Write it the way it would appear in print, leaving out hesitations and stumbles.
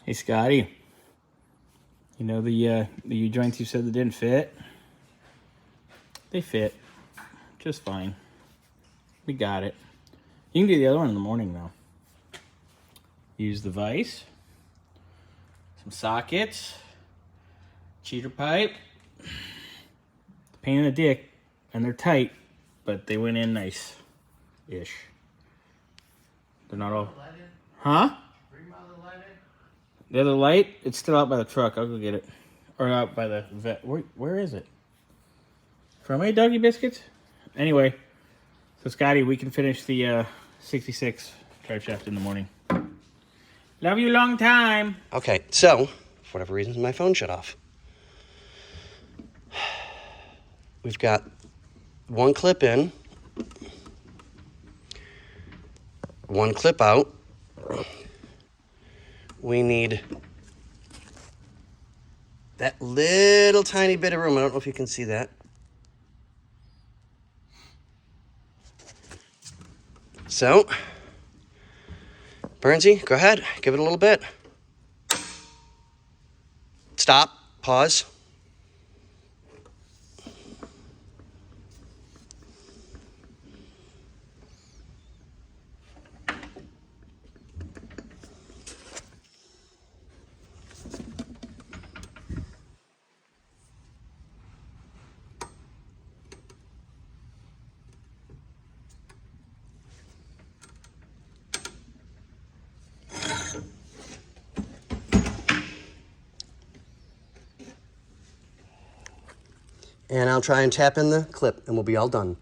Hey, Scotty. You know the U-joints you said that didn't fit? They fit just fine. We got it. You can do the other one in the morning, though. Use the vise, some sockets, cheater pipe, pain in the dick, and they're tight, but they went in nice-ish. They're not all... Huh? The other light, it's still out by the truck. I'll go get it. Or out by the vet. Where is it? From my doggy biscuits? Anyway, so Scotty, we can finish the 66 drive shaft in the morning. Love you long time. Okay, so, for whatever reason, my phone shut off. We've got one clip in, one clip out. We need that little tiny bit of room. I don't know if you can see that. So, Burnsy, go ahead. Give it a little bit. Stop. Pause. And I'll try and tap in the clip, and we'll be all done.